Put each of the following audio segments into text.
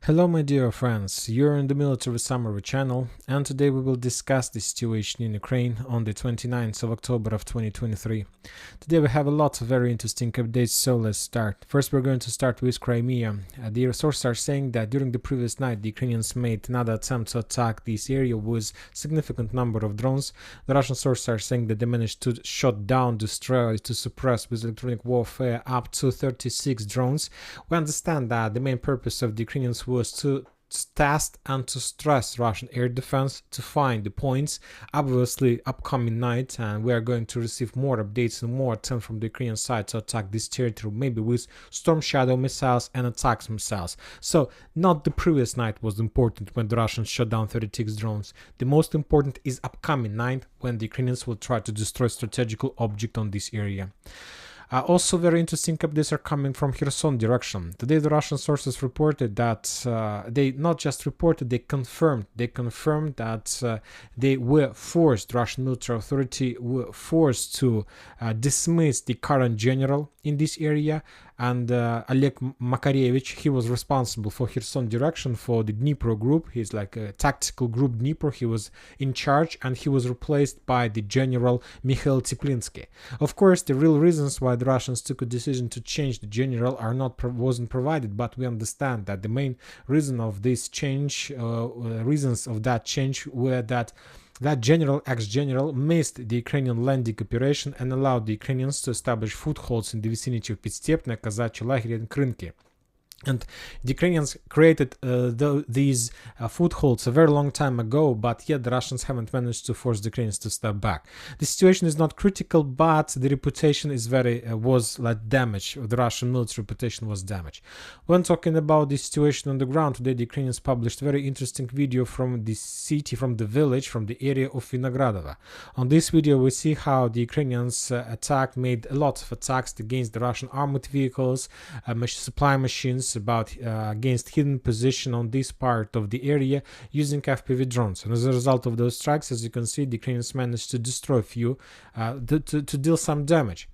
Hello my dear friends, you're in the Military Summary channel, and today we will discuss the situation in Ukraine on the 29th of October of 2023. Today we have a lot of very interesting updates, so let's start. First we're going to start with Crimea. The sources are saying that during the previous night the Ukrainians made another attempt to attack this area with significant number of drones. The Russian sources are saying that they managed to shut down, destroy, to suppress with electronic warfare up to 36 drones. We understand that the main purpose of the Ukrainians was to test and to stress Russian air defense to find the points. Obviously upcoming night, and we are going to receive more updates and more attempts from the Ukrainian side to attack this territory, maybe with Storm Shadow missiles and attacks missiles. So not the previous night was important when the Russians shot down 36 drones. The most important is upcoming night when the Ukrainians will try to destroy strategical object on this area. Also very interesting updates are coming from Kherson direction. Today the Russian sources reported that they not just reported, they confirmed that they were forced, Russian military authority were forced to dismiss the current general in this area, and Oleg Makarevich, he was responsible for Kherson direction for the Dnipro group. He's like a tactical group Dnipro. He was in charge and he was replaced by the general Mikhail Teplinsky. Of course, the real reasons why the Russians took a decision to change the general wasn't provided, but we understand that the main reason of this change, reasons of that change were that general, ex-general, missed the Ukrainian landing operation and allowed the Ukrainians to establish footholds in the vicinity of Pidstepne, Kazachi Lager and Krynki. And the Ukrainians created these footholds a very long time ago, but yet the Russians haven't managed to force the Ukrainians to step back. The situation is not critical, but the reputation is was damaged. The Russian military reputation was damaged. When talking about the situation on the ground today, the Ukrainians published a very interesting video from the city, from the village, from the area of Vinogradovo. On this video, we see how the Ukrainians made a lot of attacks against the Russian armored vehicles, supply machines, against hidden position on this part of the area using FPV drones. And as a result of those strikes, as you can see, the Ukrainians managed to destroy a few, to deal some damage.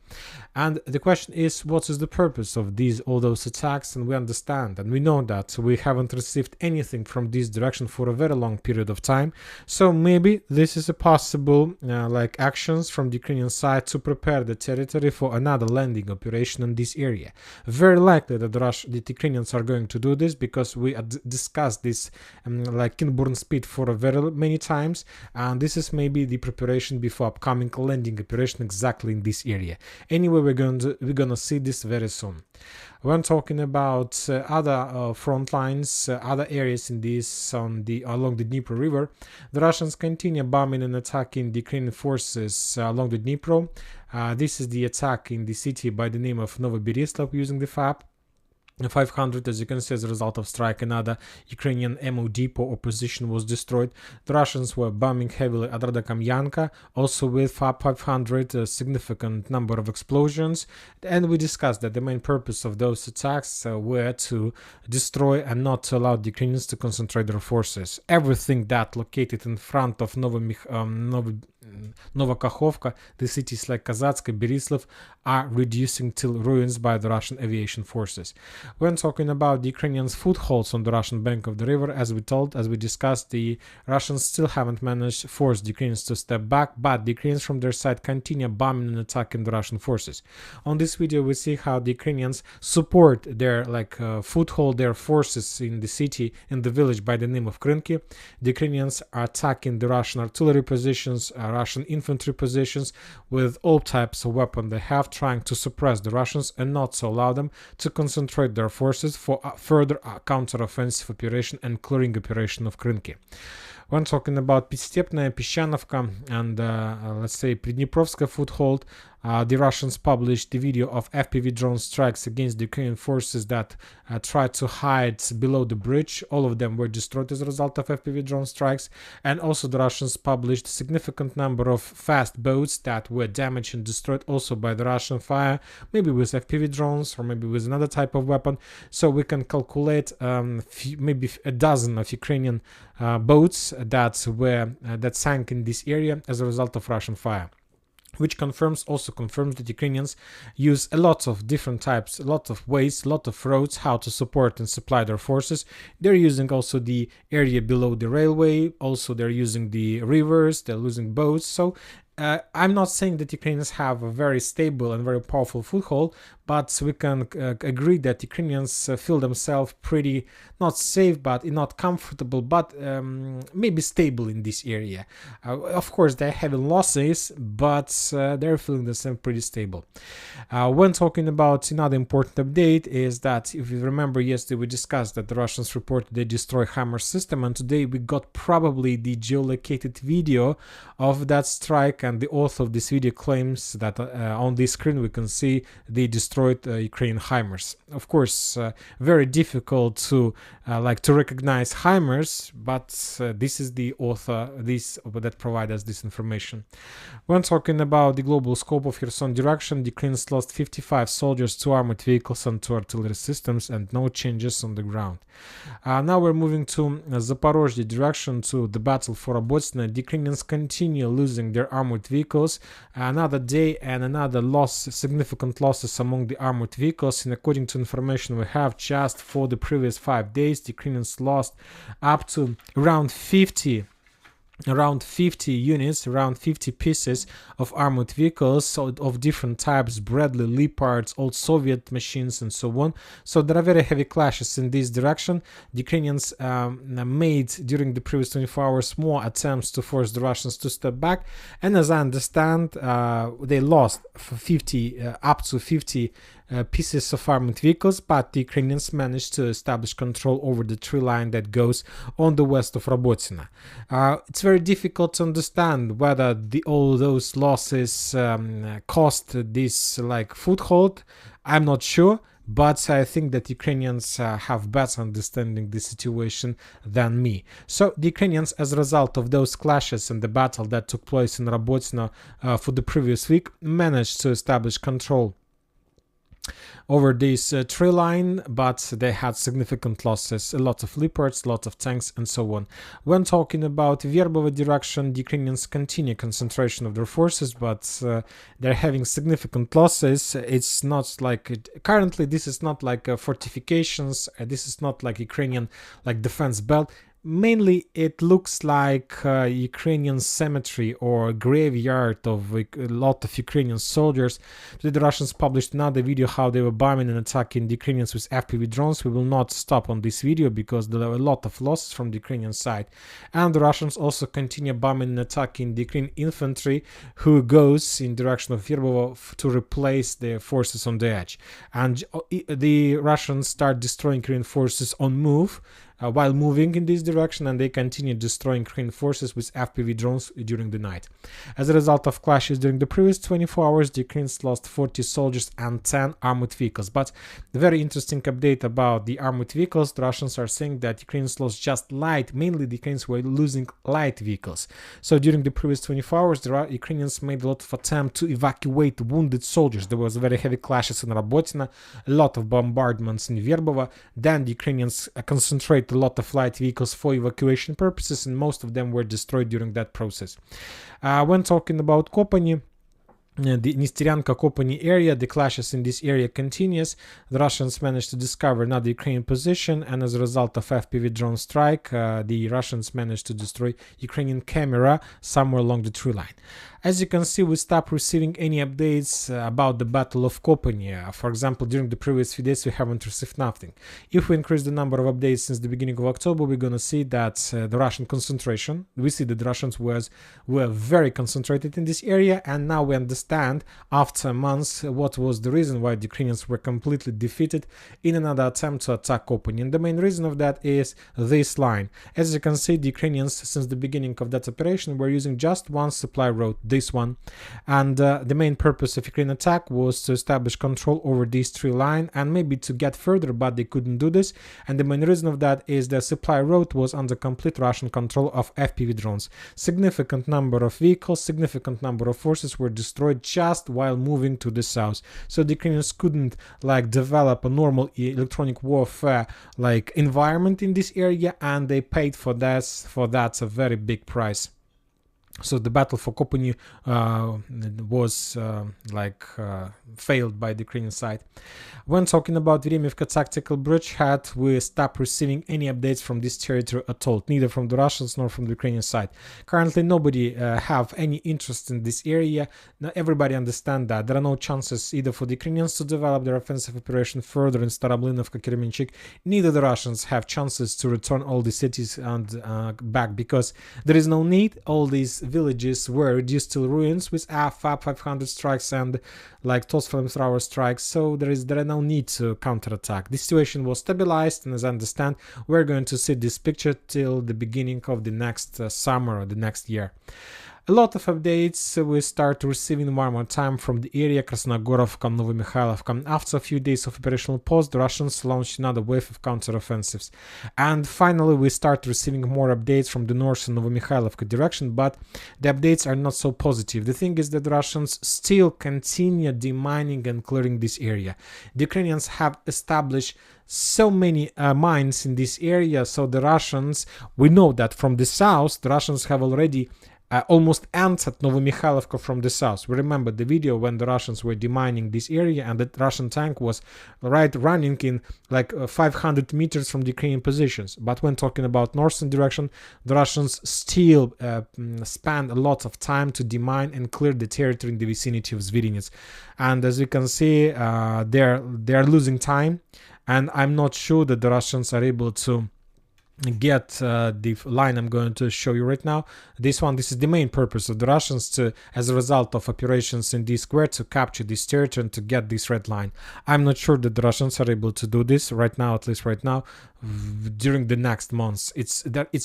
And the question is, what is the purpose of all those attacks? And we understand and we know that we haven't received anything from this direction for a very long period of time. So maybe this is a possible actions from the Ukrainian side to prepare the territory for another landing operation in this area. Very likely that the Ukrainians are going to do this, because we discussed this inborn speed for very many times, and this is maybe the preparation before upcoming landing operation exactly in this area. Anyway, we're gonna see this very soon. When talking about other front lines, other areas in along the Dnipro River, the Russians continue bombing and attacking the Ukrainian forces along the Dnipro. This is the attack in the city by the name of Novoberislav using the FAB 500. As you can see, as a result of strike, another Ukrainian MO depot or position was destroyed. The Russians were bombing heavily at mayanka, also with FAB 500, a significant number of explosions. And we discussed that the main purpose of those attacks were to destroy and not to allow the Ukrainians to concentrate their forces. Everything that located in front of Novokakhovka, the cities like Kazatsk, Berislav, are reducing till ruins by the Russian aviation forces. When talking about the Ukrainians' footholds on the Russian bank of the river, as we discussed, the Russians still haven't managed to force the Ukrainians to step back, but the Ukrainians from their side continue bombing and attacking the Russian forces. On this video, we see how the Ukrainians support their foothold, their forces in the city, in the village by the name of Krynki. The Ukrainians are attacking the Russian artillery positions, Russian infantry positions with all types of weapons they have, trying to suppress the Russians and not to allow them to concentrate their forces for further counter-offensive operation and clearing operation of Krynki. When talking about Pidstepne, Pishanovka, and let's say Pridniprovska foothold, the Russians published the video of FPV drone strikes against the Ukrainian forces that tried to hide below the bridge. All of them were destroyed as a result of FPV drone strikes. And also the Russians published a significant number of fast boats that were damaged and destroyed also by the Russian fire, maybe with FPV drones or maybe with another type of weapon. So we can calculate maybe a dozen of Ukrainian boats that sank in this area as a result of Russian fire. which also confirms that Ukrainians use a lot of different types, a lot of ways, a lot of roads how to support and supply their forces. They're using also the area below the railway, also they're using the rivers, they're using boats. So I'm not saying that Ukrainians have a very stable and very powerful foothold, but we can agree that Ukrainians feel themselves pretty not safe, but not comfortable, but maybe stable in this area. Of course, they're having losses, but they're feeling themselves pretty stable. When talking about another important update is that, if you remember, yesterday we discussed that the Russians reported they destroy HIMARS system, and today we got probably the geolocated video of that strike, and the author of this video claims that on this screen we can see they destroyed Ukrainian HIMARS. Of course, very difficult to recognize HIMARS, but this is the author that provides us this information. When talking about the global scope of Kherson direction, the Ukrainians lost 55 soldiers, 2 armored vehicles and 2 artillery systems, and no changes on the ground. Now we're moving to Zaporozhye direction, to the battle for Robotyne. The Ukrainians continue losing their armored vehicles. Another day and another significant losses among the armored vehicles, and according to information we have, just for the previous 5 days the Ukrainians lost up to around 50 units, around 50 pieces of armored vehicles of different types, Bradley, Leopards, old Soviet machines, and so on. So there are very heavy clashes in this direction. The Ukrainians made during the previous 24 hours more attempts to force the Russians to step back, and as I understand, they lost up to 50 pieces of armored vehicles, but the Ukrainians managed to establish control over the tree line that goes on the west of Robotyne. It's very difficult to understand whether all those losses cost this foothold. I'm not sure, but I think that Ukrainians have better understanding the situation than me. So the Ukrainians, as a result of those clashes and the battle that took place in Robotyne for the previous week, managed to establish control over this tree line, but they had significant losses, a lot of Leopards, a lot of tanks, and so on. When talking about Verbova direction, the Ukrainians continue concentration of their forces, but they're having significant losses. It's not currently this is not like fortifications, this is not like Ukrainian defense belt. Mainly it looks like Ukrainian cemetery or graveyard of a lot of Ukrainian soldiers. Today the Russians published another video how they were bombing and attacking the Ukrainians with FPV drones. We will not stop on this video because there are a lot of losses from the Ukrainian side. And the Russians also continue bombing and attacking the Ukrainian infantry who goes in direction of Verbova to replace their forces on the edge. And the Russians start destroying Ukrainian forces on move while moving in this direction, and they continue destroying Ukrainian forces with FPV drones during the night. As a result of clashes during the previous 24 hours, the Ukrainians lost 40 soldiers and 10 armored vehicles. But the very interesting update about the armored vehicles, the Russians are saying that Ukrainians lost just mainly the Ukrainians were losing light vehicles. So during the previous 24 hours, the Ukrainians made a lot of attempt to evacuate wounded soldiers. There was very heavy clashes in Robotyne, a lot of bombardments in Verbova. Then the Ukrainians concentrated a lot of light vehicles for evacuation purposes, and most of them were destroyed during that process. When talking about Kopany, the Nestyryanka-Kopany area, the clashes in this area continues. The Russians managed to discover another Ukrainian position, and as a result of FPV drone strike, the Russians managed to destroy Ukrainian camera somewhere along the tree line. As you can see, we stopped receiving any updates about the Battle of Kopany. For example, during the previous few days, we haven't received nothing. If we increase the number of updates since the beginning of October, we're going to see that the Russian concentration, we see that the Russians were very concentrated in this area, and now we understand after months what was the reason why the Ukrainians were completely defeated in another attempt to attack Kopany. And the main reason of that is this line. As you can see, the Ukrainians, since the beginning of that operation, were using just one supply road, this one, and the main purpose of Ukrainian attack was to establish control over this tree line and maybe to get further, but they couldn't do this. And the main reason of that is the supply road was under complete Russian control of FPV drones. Significant number of vehicles, significant number of forces were destroyed just while moving to the south. So the Ukrainians couldn't develop a normal electronic warfare environment in this area, and they paid for that a very big price. So the battle for Kopany was failed by the Ukrainian side. When talking about Avdiivka tactical bridgehead, we stopped receiving any updates from this territory at all, neither from the Russians nor from the Ukrainian side. Currently, nobody have any interest in this area. Now, everybody understand that there are no chances either for the Ukrainians to develop their offensive operation further in Staroblinovka, Kremenchuk, neither the Russians have chances to return all the cities and back, because there is no need. All these villages were reduced to ruins with FAB 500 strikes and like TOS flamethrower strikes, so there are no need to counterattack. The situation was stabilized, and as I understand, we're going to see this picture till the beginning of the next summer or the next year. A lot of updates we start receiving one more time from the area Krasnogorovka, Novomikhailovka. After a few days of operational pause, the Russians launched another wave of counteroffensives. And finally, we start receiving more updates from the north and Novomikhailovka direction, but the updates are not so positive. The thing is that the Russians still continue demining and clearing this area. The Ukrainians have established so many mines in this area, so the Russians, we know that from the south, the Russians have already almost entered Novomikhailovka from the south. We remember the video when the Russians were demining this area and the Russian tank was running in like 500 meters from the Ukrainian positions. But when talking about northern direction, the Russians still spend a lot of time to demine and clear the territory in the vicinity of Zvirinets. And as you can see, they're losing time, and I'm not sure that the Russians are able to get the line I'm going to show you right now. This is the main purpose of the Russians to, as a result of operations in this square, to capture this territory and to get this red line. I'm not sure that the Russians are able to do this right now, at least right now. During the next months, it's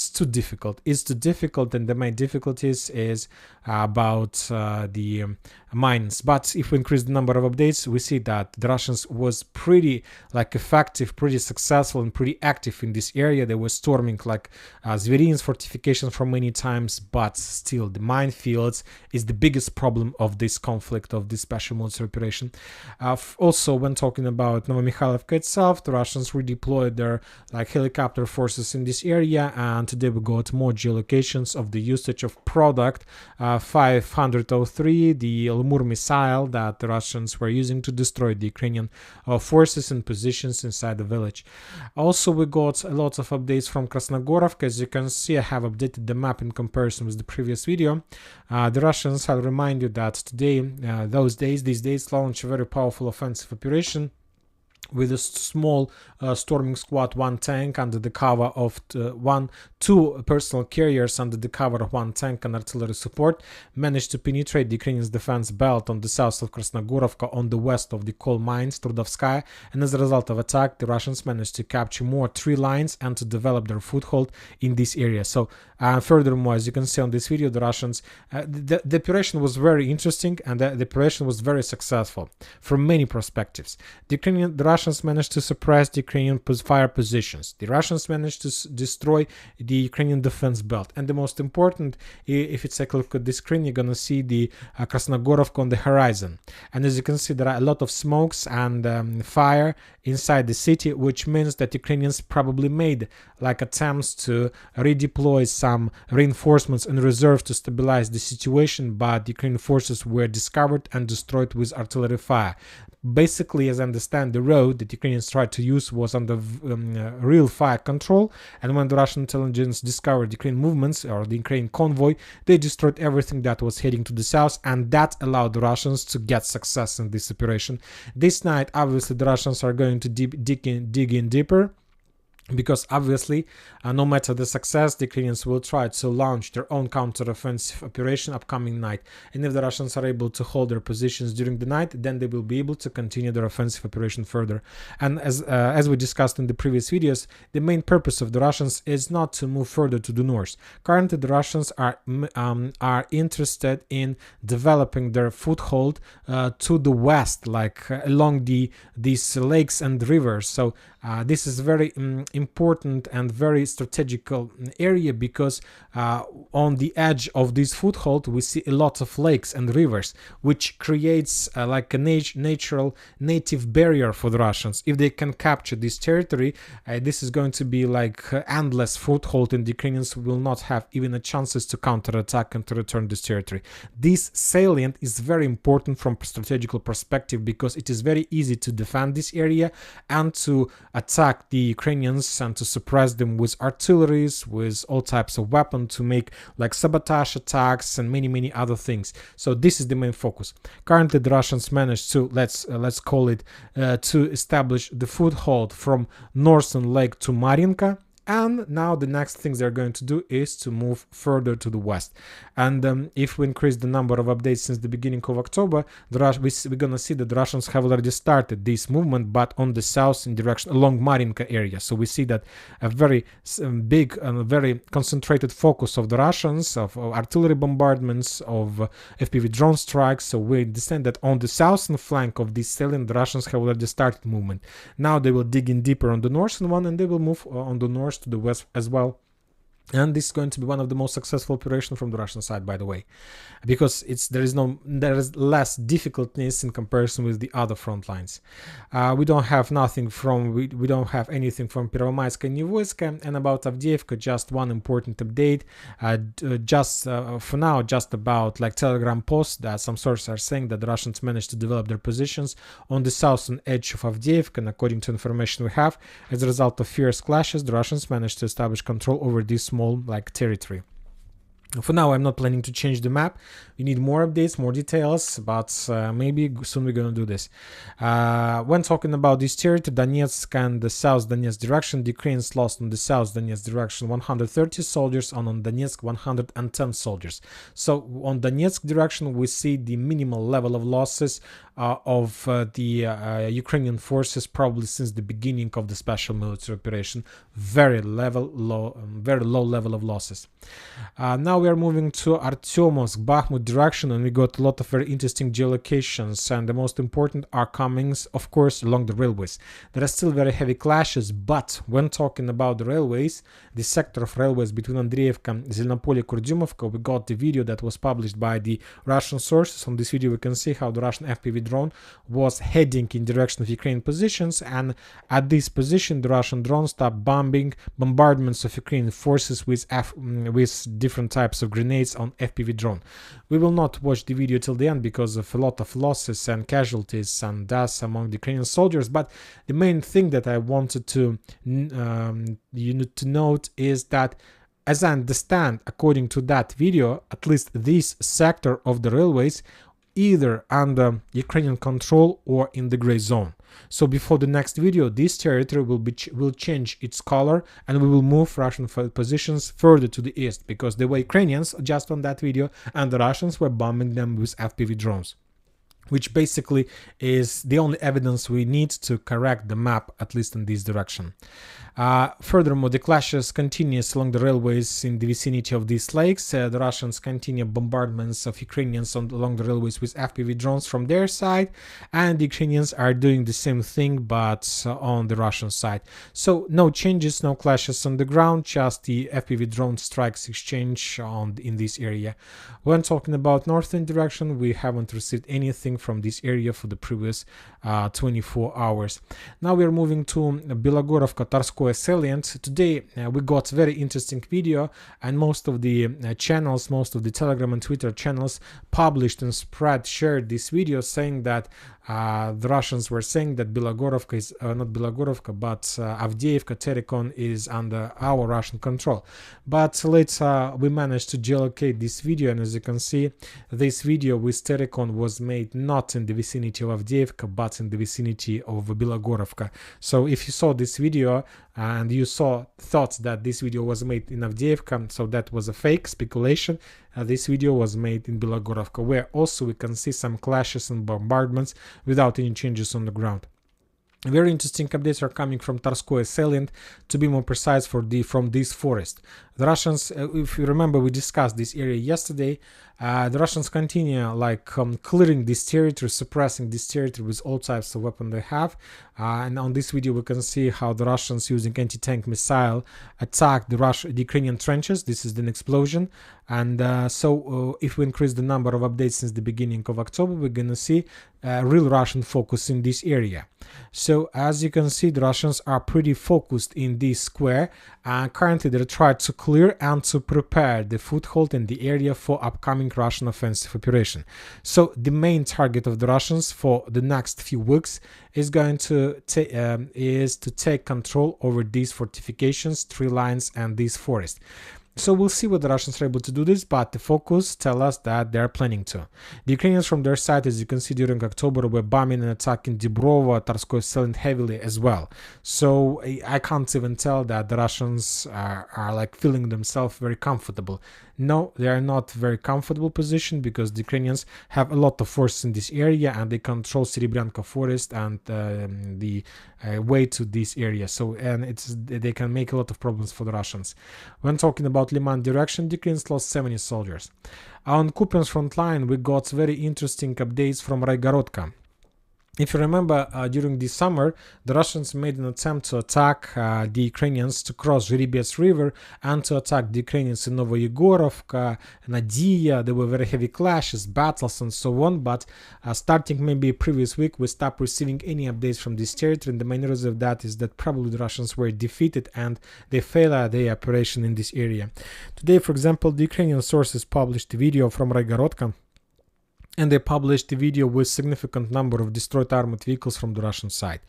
too difficult. It's too difficult, and the main difficulties is about the mines. But if we increase the number of updates, we see that the Russians was pretty effective, pretty successful, and pretty active in this area. They were storming Zverinets fortifications for many times, but still the minefields is the biggest problem of this conflict, of this special military operation. Also, when talking about Novomikhailovka itself, the Russians redeployed their helicopter forces in this area, and today we got more geolocations of the usage of product 503, the Lemur missile that the Russians were using to destroy the Ukrainian forces and positions inside the village. Also, we got a lot of updates from Krasnogorovka. As you can see, I have updated the map in comparison with the previous video. The Russians, I'll remind you that today, these days launch a very powerful offensive operation with a small storming squad, one tank under the cover of two personal carriers under the cover of one tank and artillery support, managed to penetrate the Ukrainian defense belt on the south of Krasnogorovka, on the west of the coal mines Trudovskaya, and as a result of attack, the Russians managed to capture more tree lines and to develop their foothold in this area. So furthermore, as you can see on this video, the Russians, the operation was very interesting, and the operation was very successful from many perspectives. The Russians managed to suppress the Ukrainian fire positions. The Russians managed to destroy the Ukrainian defense belt. And the most important, if you take a look at the screen, you're going to see the Krasnogorovka on the horizon. And as you can see, there are a lot of smokes and fire inside the city, which means that Ukrainians probably made attempts to redeploy some reinforcements and reserves to stabilize the situation, but the Ukrainian forces were discovered and destroyed with artillery fire. Basically, as I understand, the road that Ukrainians tried to use was under real fire control, and when the Russian intelligence discovered the Ukrainian movements or the Ukrainian convoy, they destroyed everything that was heading to the south, and that allowed the Russians to get success in this operation. This night, obviously, the Russians are going to dig in deeper, because obviously, no matter the success, the Ukrainians will try to launch their own counter-offensive operation upcoming night. And if the Russians are able to hold their positions during the night, then they will be able to continue their offensive operation further. And as we discussed in the previous videos, the main purpose of the Russians is not to move further to the north. Currently, the Russians are interested in developing their foothold to the west, along these lakes and rivers. So This is very important and very strategical area because on the edge of this foothold we see a lot of lakes and rivers, which creates like a natural native barrier for the Russians. If they can capture this territory, this is going to be like endless foothold, and the Ukrainians will not have even a chances to counterattack and to return this territory. This salient is very important from a strategical perspective because it is very easy to defend this area and to attack the Ukrainians and to suppress them with artilleries, with all types of weapons, to make like sabotage attacks and many other things. So this is the main focus. Currently the Russians managed to, let's call it, to establish the foothold from northern lake to Marianka. And now the next things they're going to do is to move further to the west. And if we increase the number of updates since the beginning of October, we're going to see that the Russians have already started this movement, but on the south in direction along Marianka area. So we see that a very big and very concentrated focus of the Russians, of artillery bombardments, of FPV drone strikes. So we understand that on the southern flank of this salient, the Russians have already started movement. Now they will dig in deeper on the northern one, and they will move on the north to the west as well. And this is going to be one of the most successful operations from the Russian side, by the way, because there is less difficulties in comparison with the other front lines. We don't have anything from Первомайska and Nivoyska. And about Avdiivka, just one important update. For now, just about like Telegram post that some sources are saying that the Russians managed to develop their positions on the southern edge of Avdiivka, and according to information we have, as a result of fierce clashes, the Russians managed to establish control over this small like territory. For now, I'm not planning to change the map. We need more updates, more details, but maybe soon we're going to do this. When talking about this territory, Donetsk and the South Donetsk direction, the Ukrainians lost on the South Donetsk direction 130 soldiers, and on Donetsk 110 soldiers. So on Donetsk direction, we see the minimal level of losses of the Ukrainian forces probably since the beginning of the special military operation. Very low level of losses. Now we are moving to Artyomovsk, Bakhmut direction, and we got a lot of very interesting geolocations, and the most important are comings, of course, along the railways. There are still very heavy clashes, but when talking about the railways, the sector of railways between Andreevka, Zelnopolye, Kurdyumovka, we got the video that was published by the Russian sources. On this video we can see how the Russian FPV drone was heading in direction of Ukrainian positions, and at this position the Russian drone stopped bombardments of Ukrainian forces with different types of grenades on FPV drone. We will not watch the video till the end because of a lot of losses and casualties and deaths among the Ukrainian soldiers, but the main thing that I wanted to note is that, as I understand, according to that video, at least this sector of the railways either under Ukrainian control or in the gray zone. So before the next video, this territory will change its color, and we will move Russian positions further to the east, because there were Ukrainians just on that video and the Russians were bombing them with FPV drones, which basically is the only evidence we need to correct the map, at least in this direction. Furthermore, the clashes continue along the railways in the vicinity of these lakes. The Russians continue bombardments of Ukrainians along the railways with FPV drones from their side, and the Ukrainians are doing the same thing but on the Russian side. So no changes, no clashes on the ground, just the FPV drone strikes exchange in this area. When talking about northern direction, we haven't received anything from this area for the previous 24 hours. Now we are moving to Belogorovka, Tarskoye salient. Today we got very interesting video, and most of the channels, most of the Telegram and Twitter channels published and shared this video, saying that the Russians were saying that Belogorovka is not Belogorovka, but Avdiivka, Terikon is under our Russian control. But later we managed to geolocate this video, and as you can see, this video with Terikon was made not in the vicinity of Avdiivka but in the vicinity of Belogorovka. So if you saw this video and you thought that this video was made in Avdiivka, so that was a fake speculation. This video was made in Belogorovka, where also we can see some clashes and bombardments without any changes on the ground. Very interesting updates are coming from Tarskoye salient, to be more precise, from this forest. The Russians, if you remember, we discussed this area yesterday. The Russians continue clearing this territory, suppressing this territory with all types of weapons they have. And on this video we can see how the Russians using anti-tank missile attacked the Ukrainian trenches. This is an explosion. And if we increase the number of updates since the beginning of October, we're gonna see real Russian focus in this area. So as you can see, the Russians are pretty focused in this square. Currently they're trying to clear and to prepare the foothold in the area for upcoming Russian offensive operation. So the main target of the Russians for the next few weeks is going to take control over these fortifications, tree lines, and these forests. So we'll see what the Russians are able to do this, but the focus tell us that they're planning to. The Ukrainians from their side, as you can see, during October were bombing and attacking Dibrovo, Tarskoy Selin heavily as well. So I can't even tell that the Russians are like feeling themselves very comfortable. No, they are not very comfortable position, because the Ukrainians have a lot of force in this area and they control Serebryanka forest and the way to this area. So they can make a lot of problems for the Russians. When talking about Liman direction, the Ukrainians lost 70 soldiers. On Kupiansk front line, we got very interesting updates from Raigorodka. If you remember, during the summer, the Russians made an attempt to attack the Ukrainians to cross Zhiribets River and to attack the Ukrainians in Novoyegorovka, Nadia. There were very heavy clashes, battles, and so on. But starting maybe previous week, we stopped receiving any updates from this territory. And the main reason of that is that probably the Russians were defeated and they failed at their operation in this area. Today, for example, the Ukrainian sources published a video from Raigorodka, and they published a video with significant number of destroyed armored vehicles from the Russian side.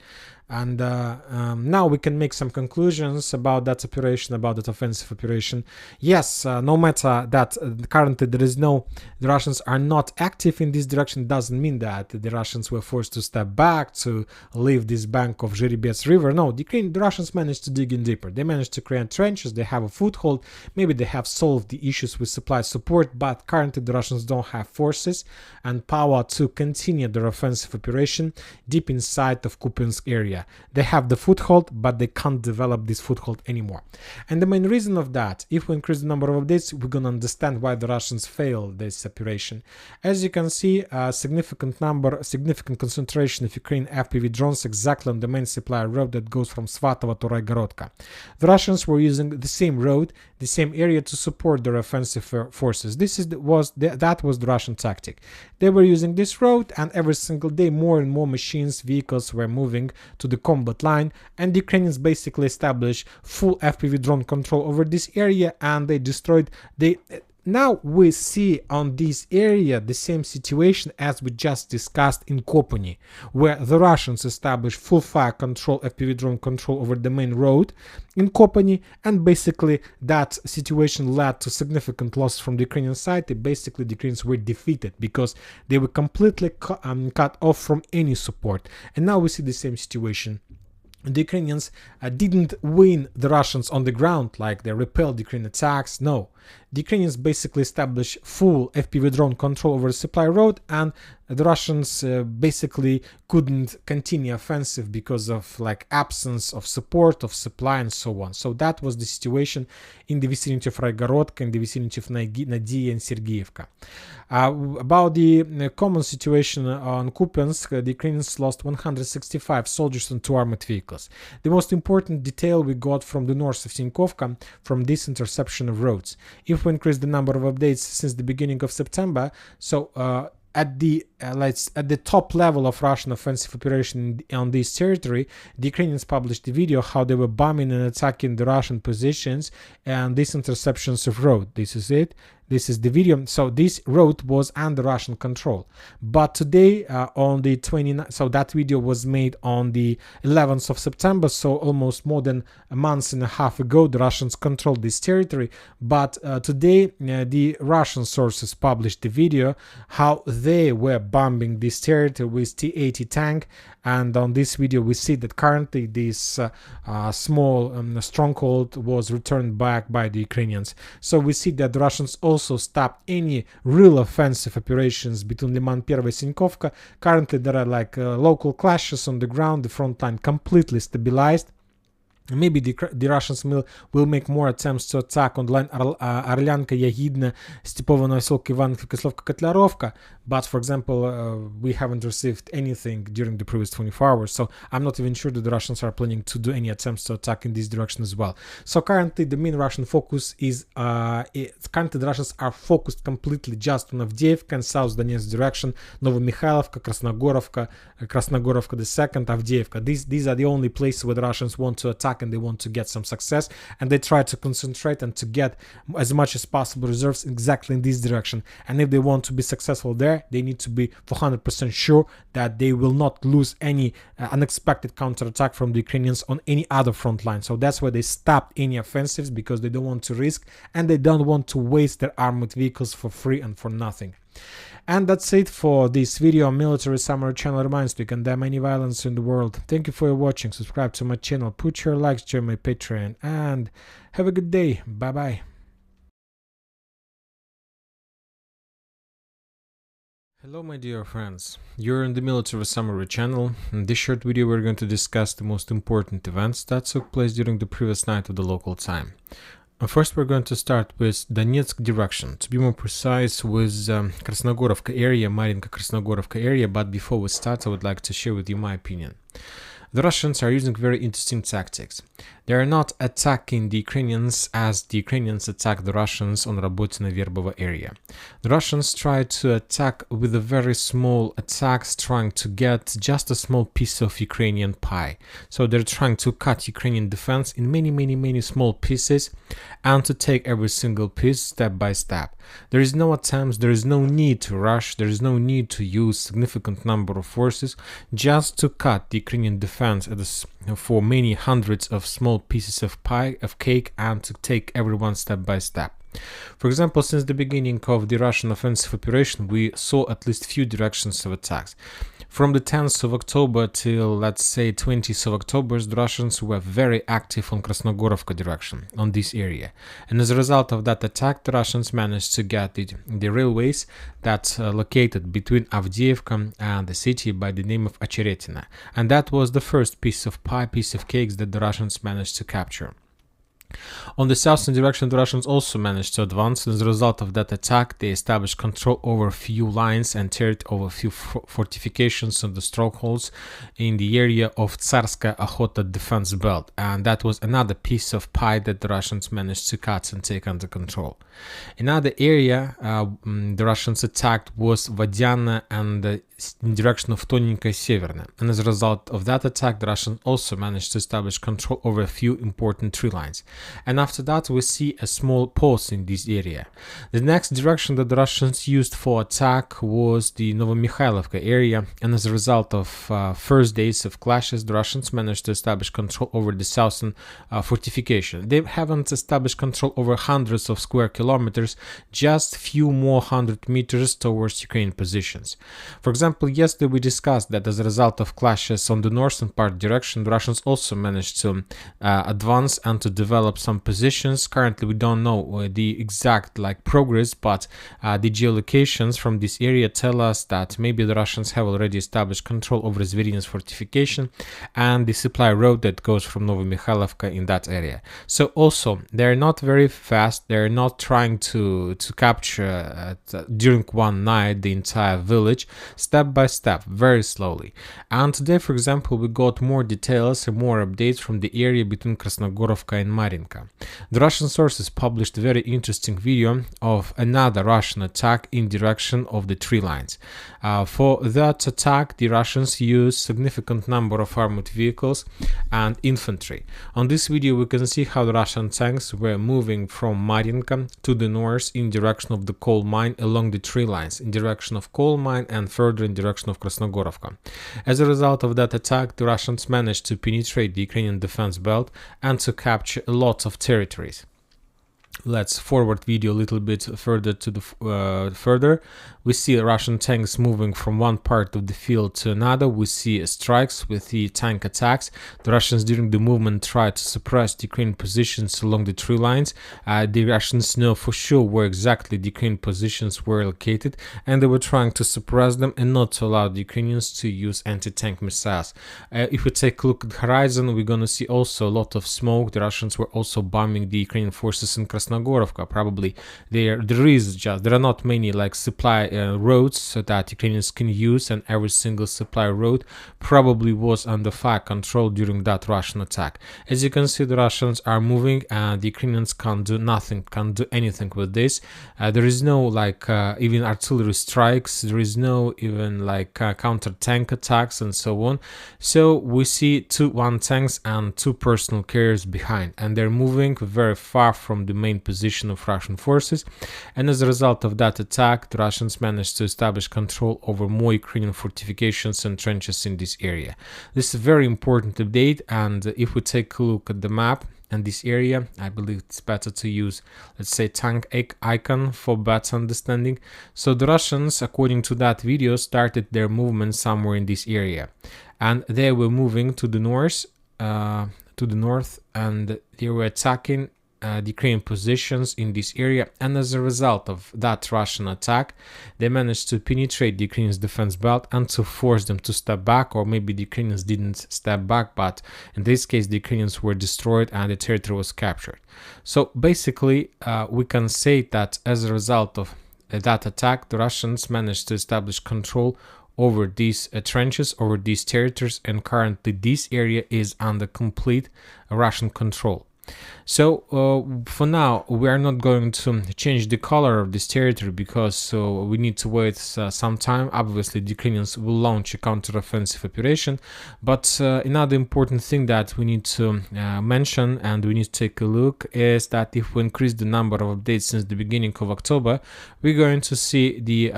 And now we can make some conclusions about that operation, about that offensive operation. Yes, no matter that currently the Russians are not active in this direction, doesn't mean that the Russians were forced to step back to leave this bank of Zhiribets River. No, the Russians managed to dig in deeper. They managed to create trenches, they have a foothold, maybe they have solved the issues with supply support, but currently the Russians don't have forces and power to continue their offensive operation deep inside of Kupiansk area. They have the foothold, but they can't develop this foothold anymore. And the main reason of that, if we increase the number of updates, we're gonna understand why the Russians failed this operation. As you can see, a significant concentration of Ukrainian FPV drones exactly on the main supply road that goes from Svatova to Raigorodka. The Russians were using the same road, the same area to support their offensive forces. That was the Russian tactic. They were using this road, and every single day more and more machines, vehicles were moving to the combat line, and the Ukrainians basically established full FPV drone control over this area, and they destroyed. Now we see on this area the same situation as we just discussed in Kopony, where the Russians established full fire control, FPV drone control over the main road in Kopony, and basically that situation led to significant loss from the Ukrainian side. Basically the Ukrainians were defeated because they were completely cut off from any support. And now we see the same situation. The Ukrainians didn't win the Russians on the ground, like they repelled Ukrainian attacks. No, the Ukrainians basically established full FPV drone control over the supply road, and the Russians basically couldn't continue offensive because of like absence of support, of supply, and so on. So that was the situation in the vicinity of Raigorodka, in the vicinity of Nadia and Sergeyevka. About the common situation on Kupiansk, the Ukrainians lost 165 soldiers and 2 armored vehicles. The most important detail we got from the north of Sinkovka from this interception of roads. If we increase the number of updates since the beginning of September, so at the top level of Russian offensive operation on this territory, the Ukrainians published a video how they were bombing and attacking the Russian positions and these interceptions of road. This is it. This is the video. So this road was under Russian control. But today on the 29th, so that video was made on the 11th of September, so almost more than a month and a half ago, the Russians controlled this territory. But today the Russian sources published the video how they were bombing this territory with T-80 tank. And on this video we see that currently this small stronghold was returned back by the Ukrainians. So we see that the Russians also stopped any real offensive operations between Liman 1 and Sinkovka. Currently there are like local clashes on the ground, the front line completely stabilized. Maybe the Russians will make more attempts to attack on the line Орлянка, Ягидна, Степова, Новоселка, Ивановка, Кисловка, Котляровка. But for example, we haven't received anything during the previous 24 hours, so I'm not even sure that the Russians are planning to do any attempts to attack in this direction as well. So currently the main Russian focus is, currently the Russians are focused completely just on Avdiivka and South Donetsk direction, Novomikhailivka, Krasnogorovka the second, Avdiivka. These are the only places where the Russians want to attack and they want to get some success, and they try to concentrate and to get as much as possible reserves exactly in this direction. And if they want to be successful there, they need to be 400% sure that they will not lose any unexpected counterattack from the Ukrainians on any other front line. So that's why they stopped any offensives, because they don't want to risk and they don't want to waste their armored vehicles for free and for nothing. And that's it for this video. Military Summary channel reminds you, condemn any violence in the world. Thank you for watching. Subscribe to my channel, put your likes, join my Patreon, and have a good day. Bye bye. Hello my dear friends, you're in the Military Summary channel. In this short video we're going to discuss the most important events that took place during the previous night of the local time. First we're going to start with Donetsk direction, to be more precise with Krasnogorovka area, Mayanka Krasnogorovka area, but before we start I would like to share with you my opinion. The Russians are using very interesting tactics. They are not attacking the Ukrainians as the Ukrainians attack the Russians on Robotyno-Verbovo area. The Russians try to attack with a very small attacks, trying to get just a small piece of Ukrainian pie. So they're trying to cut Ukrainian defense in many small pieces and to take every single piece step by step. There is no attempts, there is no need to rush, there is no need to use significant number of forces just to cut the Ukrainian defense for many hundreds of small pieces of pie, of cake, and to take everyone step by step. For example, since the beginning of the Russian offensive operation, we saw at least few directions of attacks. From the 10th of October till, let's say, 20th of October, the Russians were very active on Krasnogorovka direction, on this area. And as a result of that attack, the Russians managed to get the railways that's located between Avdiivka and the city by the name of Ocheretina. And that was the first piece of pie, piece of cakes that the Russians managed to capture. On the southern direction, the Russians also managed to advance, and as a result of that attack, they established control over a few lines and teared over a few fortifications and the strongholds in the area of Tsarskaya Okhota defense belt, and that was another piece of pie that the Russians managed to cut and take under control. Another area the Russians attacked was Vadiana and in direction of Toninkaya Severna, and as a result of that attack, the Russians also managed to establish control over a few important tree lines. And after that we see a small pause in this area. The next direction that the Russians used for attack was the Novomikhailivka area, and as a result of first days of clashes, the Russians managed to establish control over the southern fortification. They haven't established control over hundreds of square kilometers, just few more 100 meters towards Ukrainian positions. For example, yesterday we discussed that as a result of clashes on the northern part direction, the Russians also managed to advance and to develop some positions. Currently we don't know the exact progress, but the geolocations from this area tell us that maybe the Russians have already established control over Zverina's fortification and the supply road that goes from Novomikhailivka in that area. So also they're not very fast, they're not trying to capture during one night the entire village, step by step, very slowly. And today, for example, we got more details and more updates from the area between Krasnogorovka and Marinka. The Russian sources published a very interesting video of another Russian attack in direction of the tree lines. For that attack, the Russians used significant number of armored vehicles and infantry. On this video, we can see how the Russian tanks were moving from Marinka to the north in direction of the coal mine along the tree lines, in direction of coal mine and further in direction of Krasnogorovka. As a result of that attack, the Russians managed to penetrate the Ukrainian defense belt and to capture a lot of territories. let's forward video a little bit further to the further. We see Russian tanks moving from one part of the field to another. We see strikes with the tank attacks. The Russians during the movement try to suppress the Ukrainian positions along the tree lines. The Russians know for sure where exactly the Ukrainian positions were located, and they were trying to suppress them and not to allow the Ukrainians to use anti-tank missiles. If we take a look at the horizon, we're going to see also a lot of smoke. The Russians were also bombing the Ukrainian forces in Krasnogorovka. Probably there are not many like supply roads that Ukrainians can use, and every single supply road probably was under fire control during that Russian attack. As you can see, the Russians are moving and the Ukrainians can't do anything with this. There is no like even artillery strikes, there is no even like counter tank attacks and so on. So we see two tanks and two personal carriers behind, and they're moving very far from the main position of Russian forces, and as a result of that attack, the Russians managed to establish control over more Ukrainian fortifications and trenches in this area. This is a very important update, and if we take a look at the map and this area, I believe it's better to use, let's say, tank icon for better understanding. So the Russians, according to that video, started their movement somewhere in this area, and they were moving to the north, and they were attacking the Ukrainian positions in this area, and as a result of that Russian attack, they managed to penetrate the Ukrainians' defense belt and to force them to step back, or maybe the Ukrainians didn't step back, but in this case the Ukrainians were destroyed and the territory was captured. So basically we can say that as a result of that attack, the Russians managed to establish control over these trenches, over these territories, and currently this area is under complete Russian control. So for now we are not going to change the color of this territory because we need to wait some time. Obviously the Ukrainians will launch a counter-offensive operation, but another important thing that we need to mention and we need to take a look is that if we increase the number of updates since the beginning of October, we're going to see the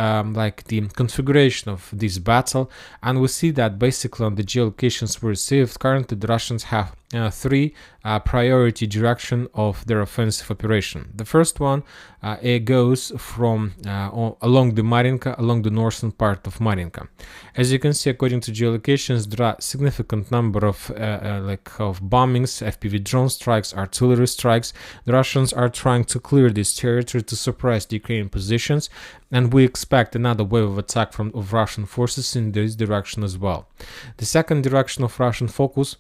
the configuration of this battle, and we see that basically on the geolocations we received, currently the Russians have three priority direction of their offensive operation. The first one it goes from along the Mayanka, along the northern part of Mayanka. As you can see, according to geolocations, there are significant number of bombings, FPV drone strikes, artillery strikes. The Russians are trying to clear this territory to suppress the Ukrainian positions, and we expect another wave of attack of Russian forces in this direction as well. The second direction of Russian focus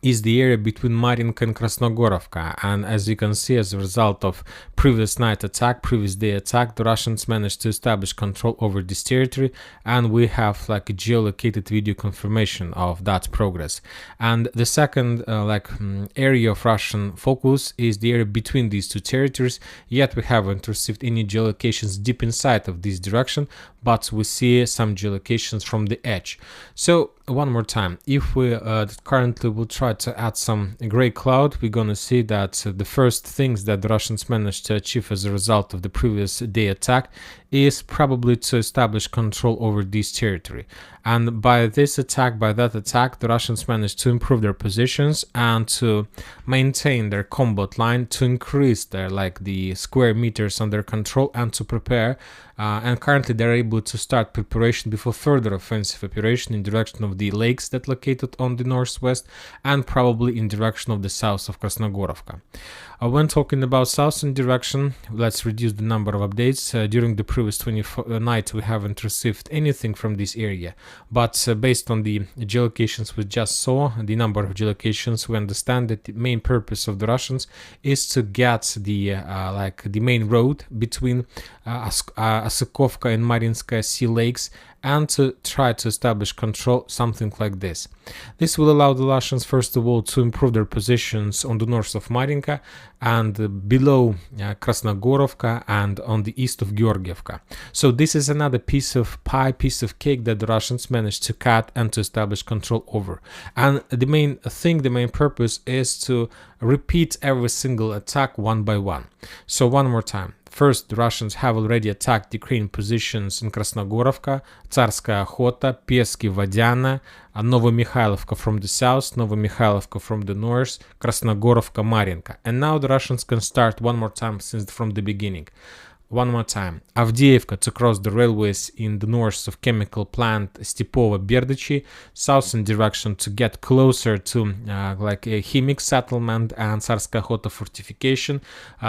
is the area between Marianka and Krasnogorovka, and as you can see, as a result of previous day attack, the Russians managed to establish control over this territory, and we have like a geolocated video confirmation of that progress. And the second area of Russian focus is the area between these two territories, yet we haven't received any geolocations deep inside of this direction, but we see some geolocations from the edge. So one more time, if we currently will try to add some gray cloud, we're gonna see that the first things that the Russians managed to achieve as a result of the previous day attack is probably to establish control over this territory. And by that attack, the Russians managed to improve their positions and to maintain their combat line, to increase their the square meters under control, and to prepare. And currently they're able to start preparation before further offensive operation in direction of the lakes that located on the northwest, and probably in direction of the south of Krasnogorovka. When talking about southern direction, let's reduce the number of updates. During the previous 24 night, we haven't received anything from this area, but based on the geolocations we just saw, the number of geolocations, we understand that the main purpose of the Russians is to get the the main road between Asukovka and Mariinskaya Sea lakes, and to try to establish control, something like this. This will allow the Russians, first of all, to improve their positions on the north of Mariinka and below Krasnogorovka and on the east of Georgievka. So this is another piece of pie, piece of cake that the Russians managed to cut and to establish control over. And the main purpose is to repeat every single attack one by one. So one more time. First, the Russians have already attacked Ukrainian positions in Krasnogorovka, Tsarskaya Okhota, Peski, Vadiana, Novomikhailivka from the south, Novomikhailivka from the north, Krasnogorovka, Marianka. And now the Russians can start one more time from the beginning. One more time. Avdiivka to cross the railways in the north of chemical plant Stepovo-Berdichi, southern direction to get closer to like a Chimik settlement and Tsarskaya Okhota fortification,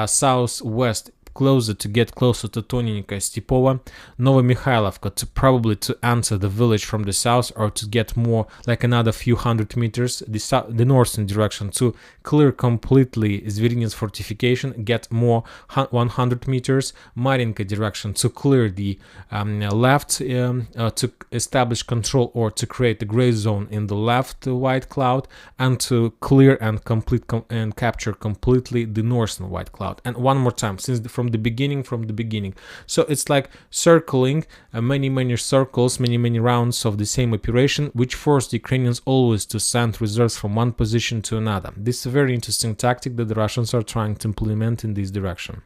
southwest closer to get closer to Tonenka, Stepova, Novomikhailivka to probably to enter the village from the south or to get more like another few hundred meters, the northern direction to clear completely Zverinets fortification, get more 100 meters, Marianka direction to clear the left to establish control or to create a gray zone in the left white cloud and to clear and complete and capture completely the northern white cloud. And one more time, since from the beginning. So it's like circling many circles, many rounds of the same operation, which forced the Ukrainians always to send reserves from one position to another. This is a very interesting tactic that the Russians are trying to implement in this direction.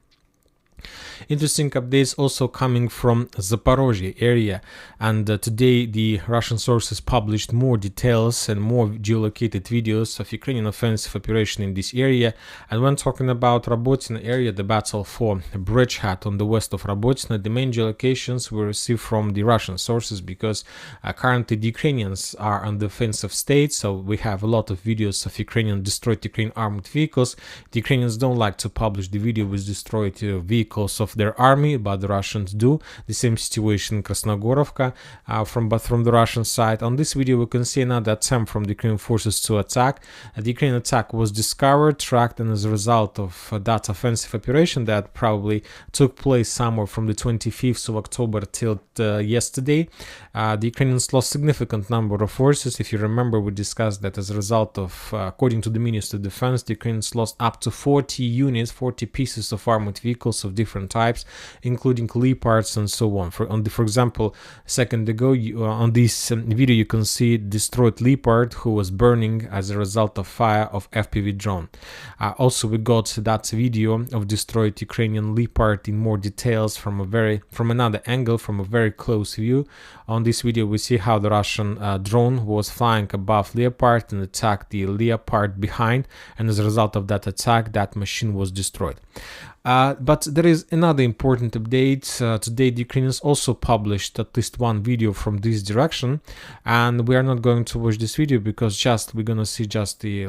Interesting updates also coming from Zaporozhye area, and today the Russian sources published more details and more geolocated videos of Ukrainian offensive operation in this area. And when talking about Robotyne area, the battle for Bridgehead on the west of Robotyne, the main geolocations were received from the Russian sources because currently the Ukrainians are on the offensive state, so we have a lot of videos of destroyed Ukrainian armored vehicles. The Ukrainians don't like to publish the video with destroyed vehicles of their army, but the Russians do. The same situation in Krasnogorovka from the Russian side. On this video we can see another attempt from the Ukrainian forces to attack. The Ukrainian attack was discovered, tracked, and as a result of that offensive operation that probably took place somewhere from the 25th of October till yesterday, the Ukrainians lost significant number of forces. If you remember, we discussed that as a result of, according to the Ministry of Defense, the Ukrainians lost up to 40 units, 40 pieces of armored vehicles of different types, including Leopards and so on. For example, a second ago on this video you can see destroyed Leopard who was burning as a result of fire of FPV drone. Also we got that video of destroyed Ukrainian Leopard in more details from another angle, from a very close view. On this video we see how the Russian drone was flying above Leopard and attacked the Leopard behind, and as a result of that attack that machine was destroyed. But there is another important update. Today the Ukrainians also published at least one video from this direction, and we are not going to watch this video because we're gonna see just the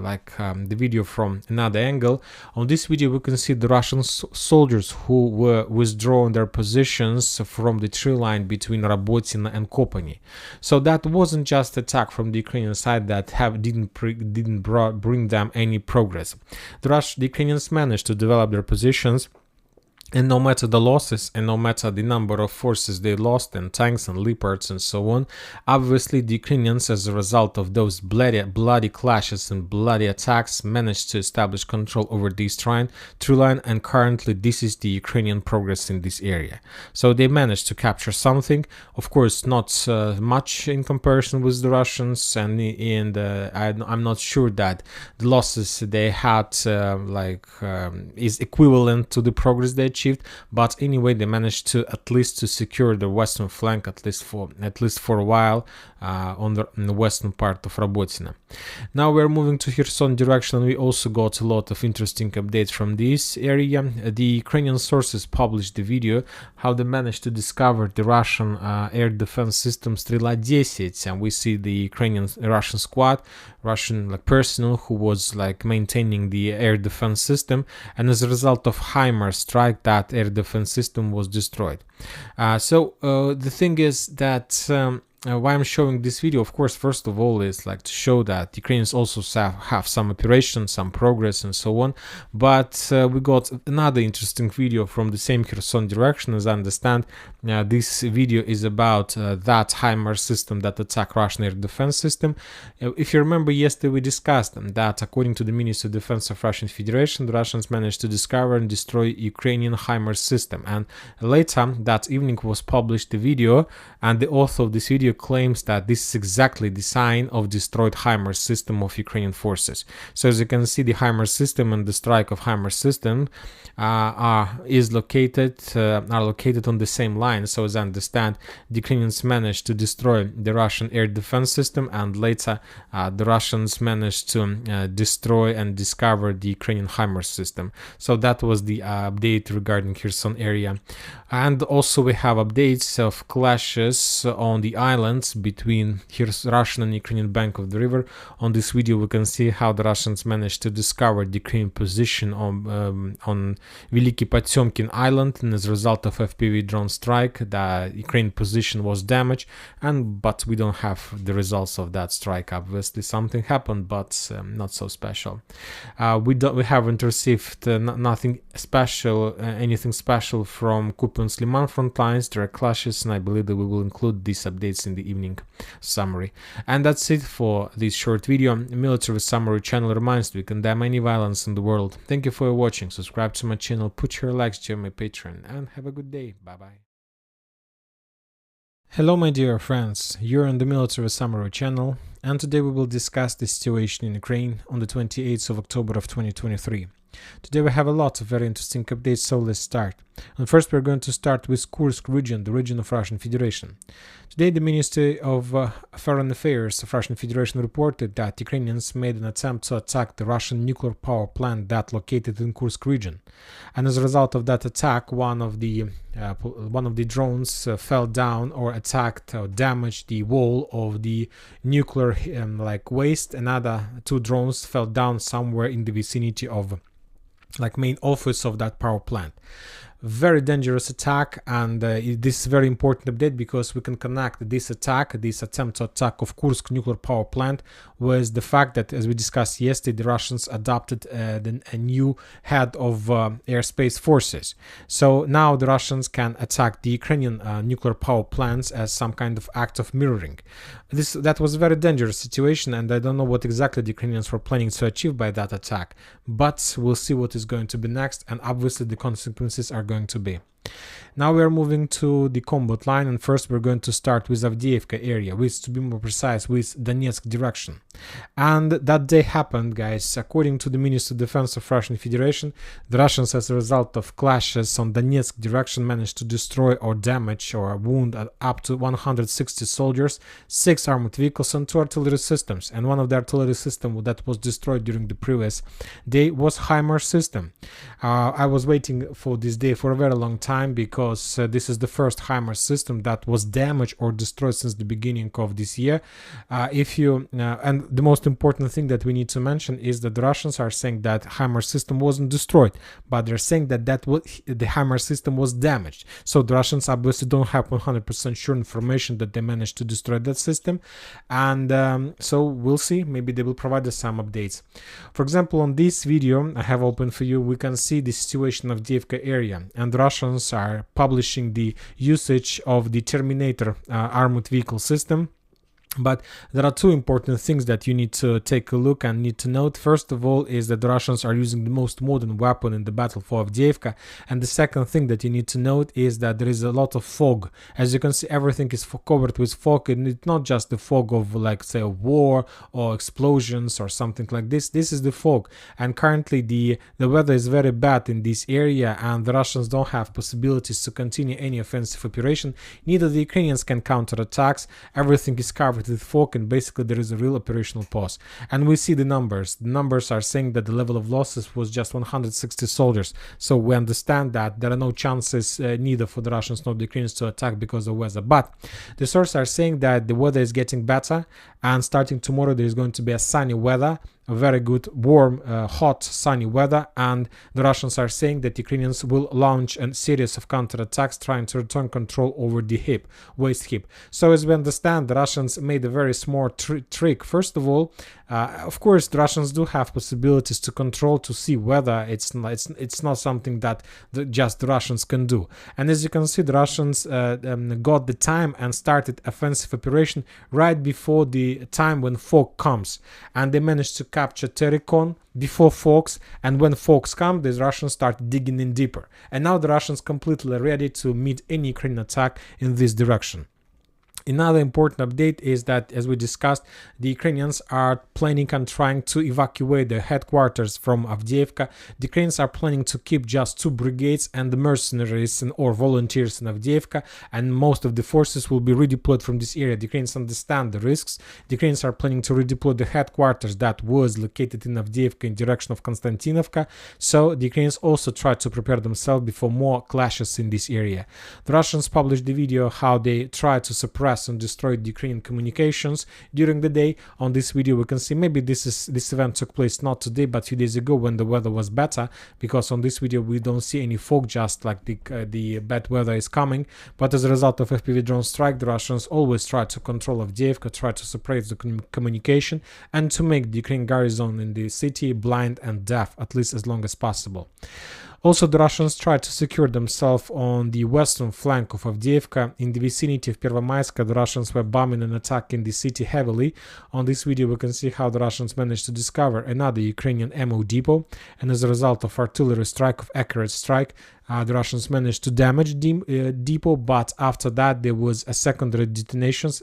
video from another angle. On this video we can see the Russian soldiers who were withdrawing their positions from the tree line between Robotyne and Kopany. So that wasn't just attack from the Ukrainian side that didn't bring them any progress. The Ukrainians managed to develop their positions, and no matter the losses and no matter the number of forces they lost and tanks and Leopards and so on, obviously the Ukrainians, as a result of those bloody clashes and bloody attacks, managed to establish control over this tree line, and currently this is the Ukrainian progress in this area. So they managed to capture something, of course not much in comparison with the Russians, and I'm not sure that the losses they had is equivalent to the progress they achieved, but anyway they managed to at least to secure the western flank at least for a while on the western part of Robotyne. Now we're moving to Kherson direction. We also got a lot of interesting updates from this area. The Ukrainian sources published the video how they managed to discover the Russian air defense system Strela 10, and we see the Russian squad, Russian personnel who was maintaining the air defense system, and as a result of Himars strike that air defense system was destroyed. So the thing is that why I'm showing this video, of course, first of all, is to show that Ukrainians also have some operations, some progress and so on. But we got another interesting video from the same Kherson direction. As I understand, this video is about that Himars system that attacked Russian air defense system. If you remember, yesterday we discussed that according to the Ministry of Defense of Russian Federation, the Russians managed to discover and destroy Ukrainian Himars system. And later that evening was published the video, and the author of this video claims that this is exactly the sign of destroyed HIMARS system of Ukrainian forces. So as you can see, the HIMARS system and the strike of HIMARS system are located on the same line. So as I understand, the Ukrainians managed to destroy the Russian air defense system, and later the Russians managed to destroy and discover the Ukrainian HIMARS system. So that was the update regarding Kherson area. And also we have updates of clashes on the islands between Russian and Ukrainian bank of the river. On this video we can see how the Russians managed to discover the Ukrainian position on Veliki Potemkin Island, and as a result of FPV drone strike the Ukrainian position was damaged, but we don't have the results of that strike. Obviously something happened, but not so special. We haven't received nothing special, anything special from copiously front lines. There are clashes, and I believe that we will include these updates in the evening summary. And that's it for this short video. Military Summary channel reminds we condemn any violence in the world. Thank you for watching. Subscribe to my channel, put your likes, join my Patreon, and have a good day. Bye bye. Hello my dear friends, you're on the Military Summary channel, and today we will discuss the situation in Ukraine on the 28th of October of 2023. Today we have a lot of very interesting updates, so let's start. And first we're going to start with Kursk region, the region of Russian Federation. Today the Ministry of Foreign Affairs of Russian Federation reported that Ukrainians made an attempt to attack the Russian nuclear power plant that located in Kursk region. And as a result of that attack, one of the drones fell down or attacked or damaged the wall of the nuclear waste. Another two drones fell down somewhere in the vicinity of main office of that power plant. Very dangerous attack, and this is very important update because we can connect this attempt to attack of Kursk nuclear power plant with the fact that, as we discussed yesterday, the Russians adopted a new head of airspace forces. So now the Russians can attack the Ukrainian nuclear power plants as some kind of act of mirroring. That was a very dangerous situation, and I don't know what exactly the Ukrainians were planning to achieve by that attack, but we'll see what is going to be next, and obviously the consequences are going to be. Now we are moving to the combat line, and first we're going to start with Avdiivka area, to be more precise, with Donetsk direction. And that day happened, guys. According to the Ministry of Defense of Russian Federation, the Russians, as a result of clashes on Donetsk direction, managed to destroy or damage or wound up to 160 soldiers, 6 armored vehicles, and 2 artillery systems. And one of the artillery systems that was destroyed during the previous day was HIMARS system. I was waiting for this day for a very long time because this is the first HIMARS system that was damaged or destroyed since the beginning of this year. And the most important thing that we need to mention is that the Russians are saying that HIMARS system wasn't destroyed, but they're saying that the HIMARS system was damaged. So the Russians obviously don't have 100% sure information that they managed to destroy that system, and so we'll see. Maybe they will provide us some updates. For example, on this video I have open for you, we can see the situation of Avdiivka area, and the Russians are publishing the usage of the Terminator armored vehicle system. But there are two important things that you need to take a look and need to note. First of all is that the Russians are using the most modern weapon in the battle for Avdiivka. And the second thing that you need to note is that there is a lot of fog. As you can see, everything is covered with fog, and it's not just the fog of, say, a war or explosions or something like this. This is the fog. And currently the weather is very bad in this area, and the Russians don't have possibilities to continue any offensive operation. Neither the Ukrainians can counter attacks. Everything is covered with fog, and basically there is a real operational pause. And we see the numbers. The numbers are saying that the level of losses was just 160 soldiers. So we understand that there are no chances neither for the Russians nor the Ukrainians to attack because of weather. But the sources are saying that the weather is getting better, and starting tomorrow there is going to be a sunny weather, a very good, warm, hot, sunny weather, and the Russians are saying that Ukrainians will launch a series of counterattacks trying to return control over the waste heap. So as we understand, the Russians made a very smart trick. First of all, of course, the Russians do have possibilities to control, to see weather. It's not something that just the Russians can do. And as you can see, the Russians got the time and started offensive operation right before the time when fog comes, and they managed to capture Terikon before fogs, and when fogs come, the Russians start digging in deeper. And now the Russians completely ready to meet any Ukrainian attack in this direction. Another important update is that, as we discussed, the Ukrainians are planning on trying to evacuate their headquarters from Avdiivka. The Ukrainians are planning to keep just 2 brigades and the mercenaries or volunteers in Avdiivka, and most of the forces will be redeployed from this area. The Ukrainians understand the risks. The Ukrainians are planning to redeploy the headquarters that was located in Avdiivka in direction of Konstantinovka, so the Ukrainians also try to prepare themselves before more clashes in this area. The Russians published the video how they try to suppress and destroyed the Ukrainian communications during the day. On this video we can see maybe this event took place not today but a few days ago when the weather was better, because on this video we don't see any fog, just like the bad weather is coming. But as a result of FPV drone strike, the Russians always try to control Avdiivka, try to suppress the communication, and to make the Ukrainian garrison in the city blind and deaf, at least as long as possible. Also, the Russians tried to secure themselves on the western flank of Avdiivka. In the vicinity of Pervomaiska, the Russians were bombing and attacking the city heavily. On this video, we can see how the Russians managed to discover another Ukrainian ammo depot, and as a result of artillery strike, of accurate strike, the Russians managed to damage the depot, but after that there was a secondary detonations,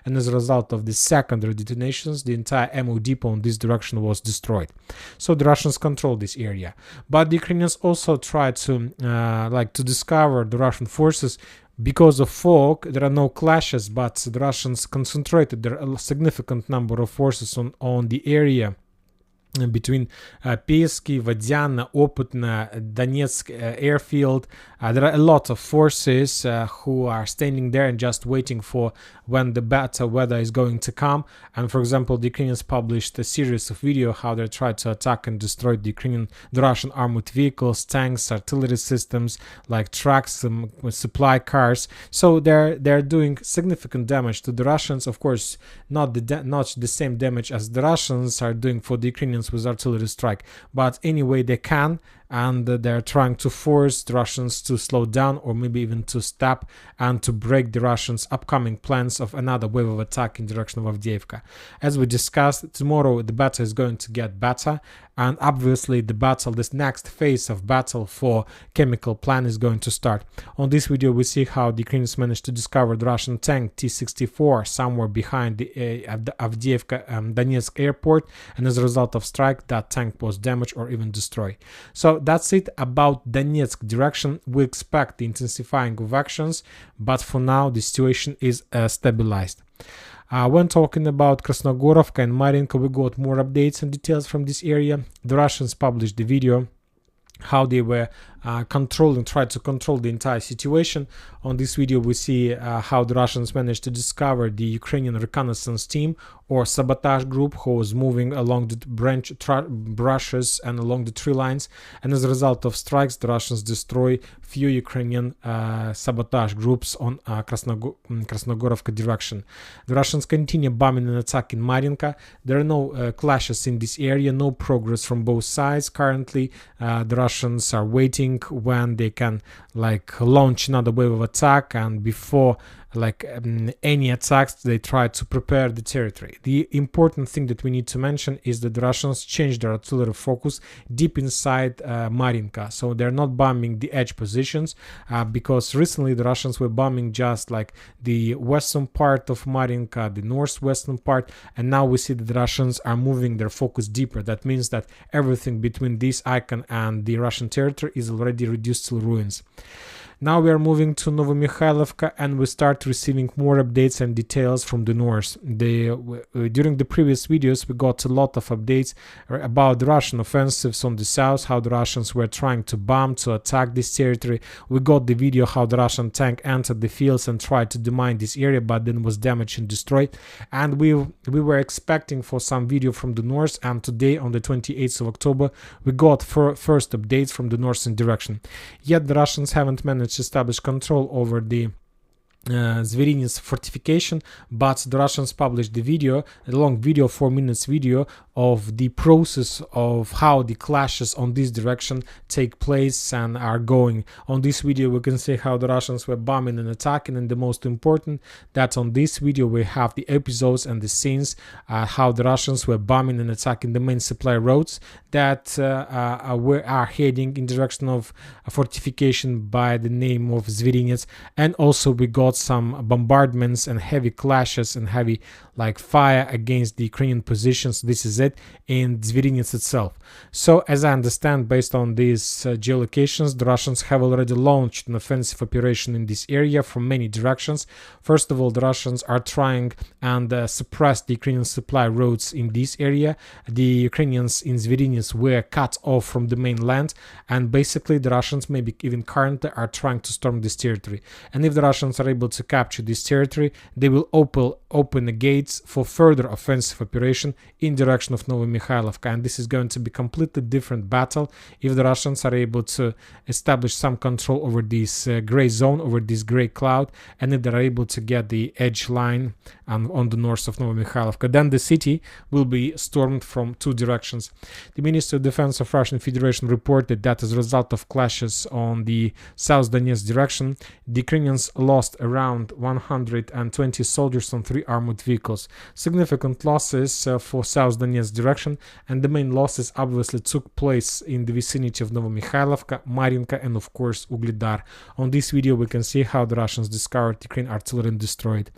and as a result of the secondary detonations, the entire ammo depot in this direction was destroyed. So the Russians controlled this area, but the Ukrainians also tried to to discover the Russian forces. Because of fog, there are no clashes, but the Russians concentrated their significant number of forces on the area between Piesky, Vadiana, Oputna, Donetsk airfield. There are a lot of forces who are standing there and just waiting for when the better weather is going to come. And for example, the Ukrainians published a series of videos how they tried to attack and destroy the Russian armored vehicles, tanks, artillery systems like trucks, supply cars. So they're doing significant damage to the Russians. Of course, not the same damage as the Russians are doing for the Ukrainians with artillery strike, but anyway they can, and they're trying to force the Russians to slow down or maybe even to stop and to break the Russians' upcoming plans of another wave of attack in direction of Avdiivka. As we discussed, tomorrow the battle is going to get better, and obviously this next phase of battle for chemical plant is going to start. On this video we see how the Ukrainians managed to discover the Russian tank T-64 somewhere behind the Avdiivka Donetsk airport, and as a result of strike that tank was damaged or even destroyed. So that's it about Donetsk direction. We expect the intensifying of actions, but for now the situation is stabilized. When talking about Krasnogorovka and Marianka, we got more updates and details from this area. The Russians published the video how they were tried to control the entire situation. On this video we see how the Russians managed to discover the Ukrainian reconnaissance team or sabotage group who was moving along the brushes and along the tree lines, and as a result of strikes the Russians destroy few Ukrainian sabotage groups on Krasnogorovka direction. The Russians continue bombing and attacking Marianka. There are no clashes in this area, no progress from both sides currently. The Russians are waiting when they can launch another wave of attack, and before any attacks they try to prepare the territory. The important thing that we need to mention is that the Russians changed their artillery focus deep inside Marianka, so they're not bombing the edge positions, because recently the Russians were bombing just the western part of Marianka, the northwestern part, and now we see that the Russians are moving their focus deeper. That means that everything between this icon and the Russian territory is already reduced to ruins. Now we are moving to Novomikhailivka, and we start receiving more updates and details from the north. During the previous videos we got a lot of updates about the Russian offensives on the south, how the Russians were trying to bomb, to attack this territory. We got the video how the Russian tank entered the fields and tried to demine this area, but then was damaged and destroyed. And we were expecting for some video from the north, and today on the 28th of October we got first updates from the northern direction. Yet the Russians haven't managed to establish control over the Zverinets fortification, but the Russians published the video, a long video, 4 minutes video of the process of how the clashes on this direction take place and are going. On this video we can see how the Russians were bombing and attacking, and the most important that on this video we have the episodes and the scenes how the Russians were bombing and attacking the main supply roads that are heading in direction of a fortification by the name of Zverinets, and also we got got some bombardments and heavy clashes and heavy fire against the Ukrainian positions. This is it in Zvirinets itself. So as I understand, based on these geolocations, the Russians have already launched an offensive operation in this area from many directions. First of all, the Russians are trying and suppress the Ukrainian supply roads in this area. The Ukrainians in Zvirinets were cut off from the mainland, and basically the Russians, maybe even currently, are trying to storm this territory. And if the Russians are able to capture this territory, they will open the gates for further offensive operation in direction of Novomikhailivka, and this is going to be completely different battle if the Russians are able to establish some control over this gray zone, over this gray cloud, and if they're able to get the edge line on the north of Novomikhailivka, then the city will be stormed from two directions. The Ministry of Defense of Russian Federation reported that as a result of clashes on the South Donetsk direction, the Ukrainians lost around 120 soldiers on 3 armored vehicles. Significant losses for South Donetsk direction, and the main losses obviously took place in the vicinity of Novomikhailivka, Marianka, and of course Ugledar. On this video we can see how the Russians discovered Ukrainian artillery and destroyed.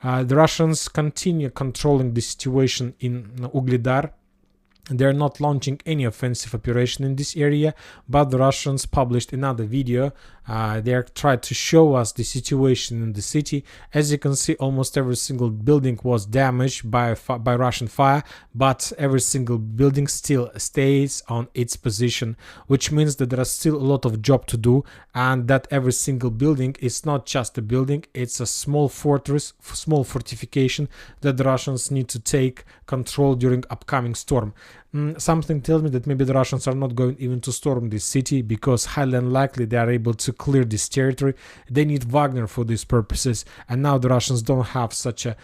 The Russians continue controlling the situation in Ugledar. They're not launching any offensive operation in this area, but the Russians published another video. They tried to show us the situation in the city. As you can see, almost every single building was damaged by Russian fire, but every single building still stays on its position, which means that there is still a lot of job to do, and that every single building is not just a building, it's a small fortress, small fortification that the Russians need to take control during upcoming storm. Something tells me that maybe the Russians are not going even to storm this city, because highly unlikely they are able to clear this territory. They need Wagner for these purposes, and now the Russians don't have such a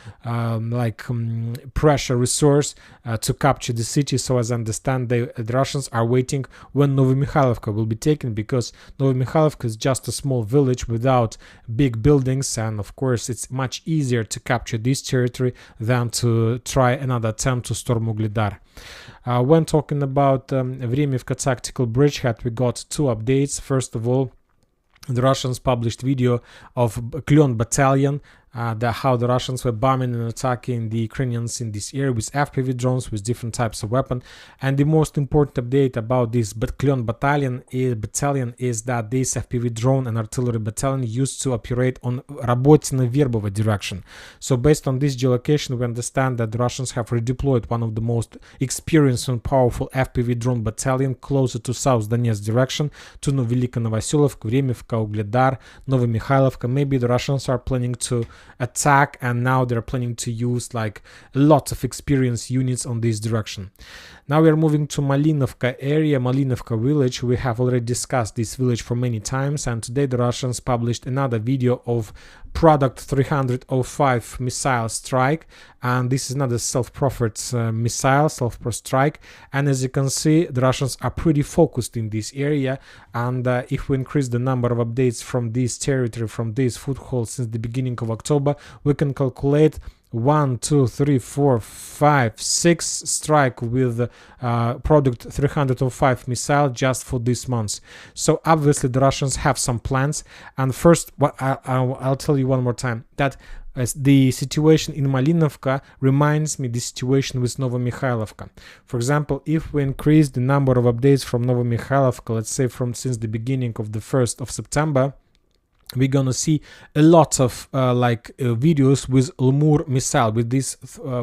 pressure resource to capture the city. So as I understand, the Russians are waiting when Novomikhailivka will be taken, because Novomikhailivka is just a small village without big buildings, and of course it's much easier to capture this territory than to try another attempt to storm Ugledar. When talking about Avdiivka tactical bridgehead, we got two updates. First of all, the Russians published video of Clyon battalion, how the Russians were bombing and attacking the Ukrainians in this area with FPV drones, with different types of weapon. And the most important update about this Clyon battalion is that this FPV drone and artillery battalion used to operate on Rabotino-Verbova direction. So based on this geolocation, we understand that the Russians have redeployed one of the most experienced and powerful FPV drone battalion closer to South Donetsk direction, to Velika Novoselovka, Vremivka, Ugledar, Novomikhailivka. Maybe the Russians are planning to attack, and now they're planning to use lots of experienced units on this direction. Now we are moving to Malinovka area, Malinovka village. We have already discussed this village for many times, and today the Russians published another video of Product 305 missile strike, and this is not a self-profit missile, self-pro strike. And as you can see, the Russians are pretty focused in this area, and if we increase the number of updates from this territory, from this foothold since the beginning of October, we can calculate 1, 2, 3, 4, 5, 6 strike with Product 305 missile just for this month. So obviously the Russians have some plans. And first, I'll tell you one more time that as the situation in Malinovka reminds me the situation with Novomikhailivka. For example, if we increase the number of updates from Novomikhailivka, let's say since the beginning of the 1st of September, we're gonna see a lot of videos with Lemur missile, with this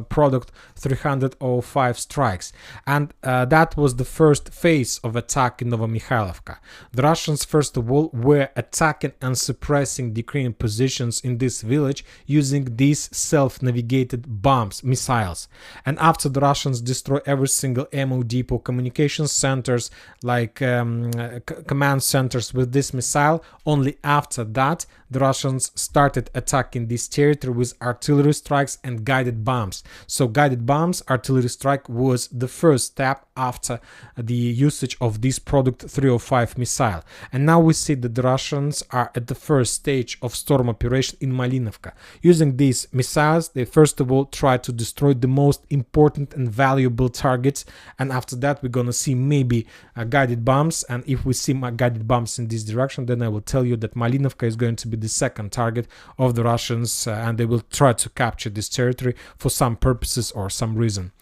Product 305 strikes, and that was the first phase of attack in Novomikhailivka. The Russians first of all were attacking and suppressing the Ukrainian positions in this village using these self-navigated bombs, missiles. And after the Russians destroy every single ammo depot, communication centers, command centers with this missile, only after that the Russians started attacking this territory with artillery strikes and guided bombs. So guided bombs, artillery strike was the first step after the usage of this Product 305 missile. And now we see that the Russians are at the first stage of storm operation in Malinivka. Using these missiles, they first of all try to destroy the most important and valuable targets, and after that we're gonna see maybe guided bombs. And if we see guided bombs in this direction, then I will tell you that Malinivka is going to be the second target of the Russians, and they will try to capture this territory for some purposes or some reason.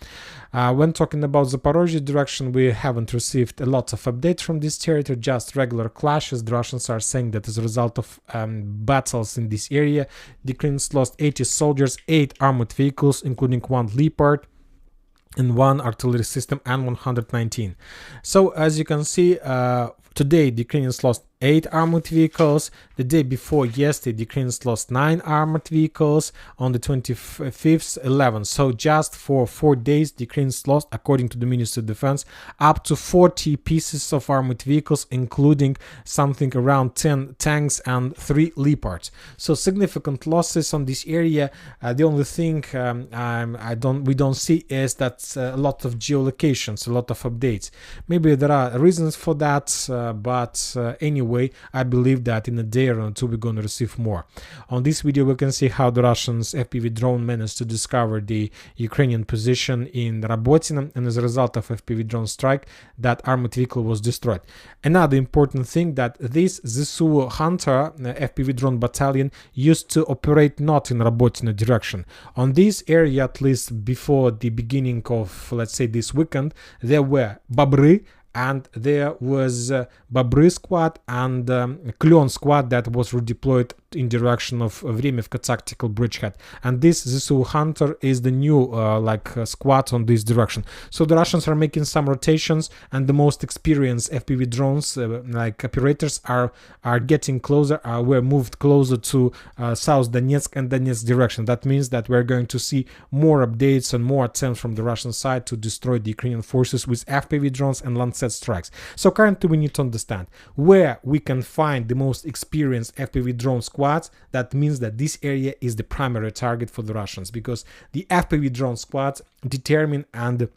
When talking about Zaporozhye direction, we haven't received a lot of updates from this territory, just regular clashes. The Russians are saying that as a result of battles in this area, the Ukrainians lost 80 soldiers, 8 armored vehicles, including 1 Leopard, and 1 artillery system, and 119. So as you can see, today the Ukrainians lost 8 armored vehicles. The day before yesterday, the Ukrainians lost 9 armored vehicles. On the 25th, 11. So just for 4 days, the Ukrainians lost, according to the Ministry of Defense, up to 40 pieces of armored vehicles, including something around 10 tanks and 3 Leopards. So significant losses on this area. The only thing we don't see is that a lot of geolocations, a lot of updates. Maybe there are reasons for that, but anyway, I believe that in a day or two we're going to receive more. On this video we can see how the Russians FPV drone managed to discover the Ukrainian position in Rabotino, and as a result of FPV drone strike, that armored vehicle was destroyed. Another important thing, that this ZSU Hunter FPV drone battalion used to operate not in Rabotino direction. On this area, at least before the beginning of, let's say, this weekend, there were Babry, and there was Babry squad and Klyon squad that was redeployed in direction of Vremivka tactical bridgehead. And this ZSU Hunter is the new squad on this direction. So the Russians are making some rotations, and the most experienced FPV drones, like operators, are getting closer. We're moved closer to South Donetsk and Donetsk direction. That means that we're going to see more updates and more attempts from the Russian side to destroy the Ukrainian forces with FPV drones and Lancet strikes. So currently we need to understand where we can find the most experienced FPV drone squads. That means that this area is the primary target for the Russians, because the FPV drone squads determine and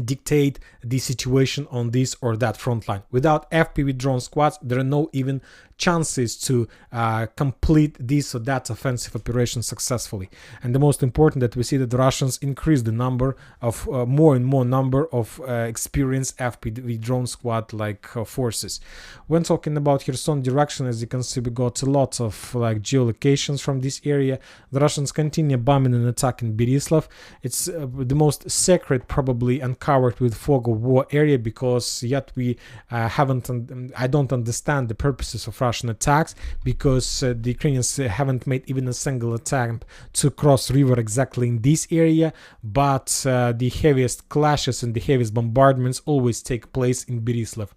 dictate the situation on this or that front line. Without FPV drone squads, there are no even chances to complete this or that offensive operation successfully. And the most important, that we see that the Russians increase the number of more and more number of experienced FPV drone squad forces. When talking about Kherson direction, as you can see, we got a lot of geolocations from this area. The Russians continue bombing and attacking Berislav. It's the most sacred, probably uncovered with fog of war area, because yet we I don't understand the purposes of Russian attacks, because the Ukrainians haven't made even a single attempt to cross river exactly in this area, but the heaviest clashes and the heaviest bombardments always take place in Berislav.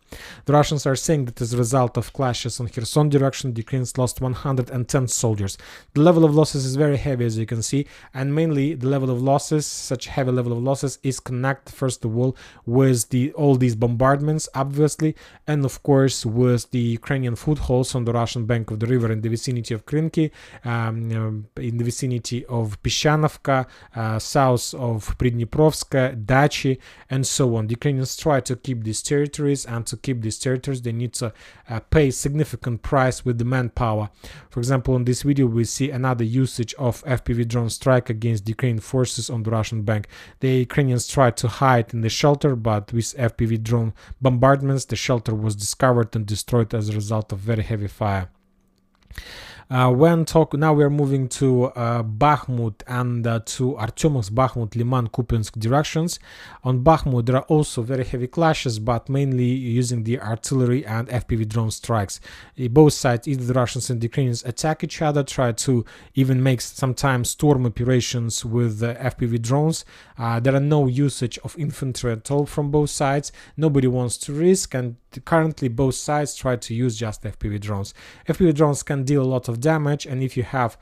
The Russians are saying that as a result of clashes on Kherson direction, the Ukrainians lost 110 soldiers. The level of losses is very heavy, as you can see, and mainly the level of losses, such heavy level of losses, is connected first of all with all these bombardments, obviously, and of course with the Ukrainian footholds on the Russian bank of the river in the vicinity of Krynki, in the vicinity of Pishanovka, south of Pridniprovska, Dachi, and so on. The Ukrainians try to keep these territories, and to keep these territories they need to pay significant price with the manpower. For example, in this video we see another usage of FPV drone strike against the Ukrainian forces on the Russian bank. The Ukrainians tried to hide in the shelter, but with FPV drone bombardments the shelter was discovered and destroyed as a result of very heavy fire. Now we are moving to Bakhmut and to Artyomovsk, Bakhmut, Liman, Kupiansk directions. On Bakhmut there are also very heavy clashes, but mainly using the artillery and FPV drone strikes. Both sides, either the Russians and the Ukrainians, attack each other, try to even make sometimes storm operations with FPV drones. There are no usage of infantry at all from both sides. Nobody wants to risk, and currently both sides try to use just FPV drones. FPV drones can deal a lot of damage, and if you have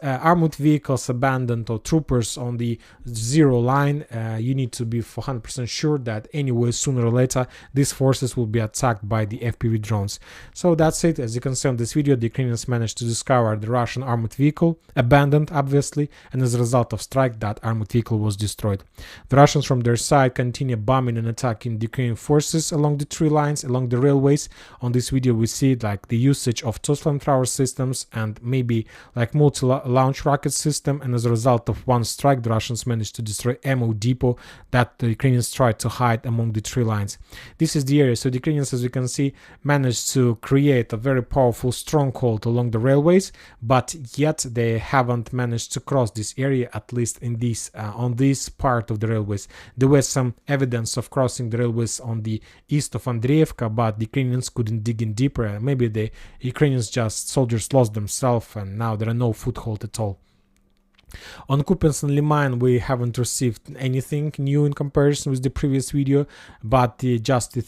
armored vehicles abandoned or troopers on the zero line, you need to be 100% sure that anyway, sooner or later, these forces will be attacked by the FPV drones. So that's it. As you can see on this video, the Ukrainians managed to discover the Russian armored vehicle, abandoned obviously, and as a result of strike, that armored vehicle was destroyed. The Russians from their side continue bombing and attacking the Ukrainian forces along the tree lines, along the railways. On this video we see like the usage of two flamethrower systems and maybe like multi-launch rocket system, and as a result of one strike, the Russians managed to destroy ammo depot that the Ukrainians tried to hide among the tree lines. This is the area. So the Ukrainians, as we can see, managed to create a very powerful stronghold along the railways, but yet they haven't managed to cross this area, at least in this on this part of the railways. There was some evidence of crossing the railways on the east of Avdiivka, but the Ukrainians couldn't dig in deeper. Maybe the Ukrainians soldiers lost themselves, and now there are no foothold at all. On Kupiansk and Liman, we haven't received anything new in comparison with the previous video, but the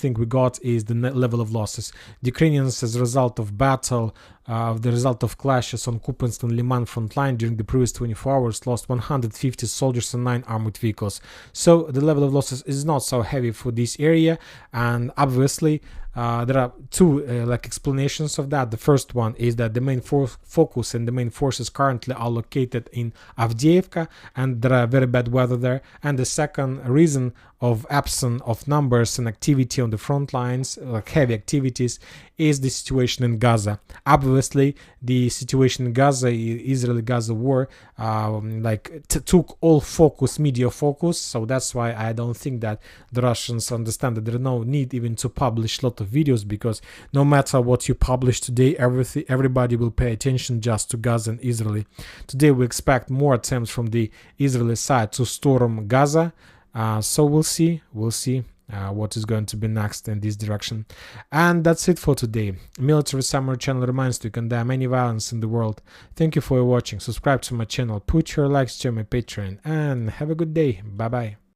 thing we got is the level of losses. The Ukrainians, as a result of battle, the result of clashes on Kupiansk and Liman front line during the previous 24 hours, lost 150 soldiers and 9 armored vehicles. So the level of losses is not so heavy for this area, and obviously there are two explanations of that. The first one is that the main focus and the main forces currently are located in Avdiivka, and there are very bad weather there. And the second reason of absence of numbers and activity on the front lines, like heavy activities, is the situation in Gaza. Obviously, the situation in Gaza, Israeli-Gaza war, took all focus, media focus. So that's why I don't think that the Russians understand that there is no need even to publish a lot of videos, because no matter what you publish today, everybody will pay attention just to Gaza and Israel. Today we expect more attempts from the Israeli side to storm Gaza. So we'll see what is going to be next in this direction. And that's it for today. Military Summary channel reminds you to condemn any violence in the world. Thank you for watching. Subscribe to my channel, put your likes to my Patreon, and have a good day. Bye bye.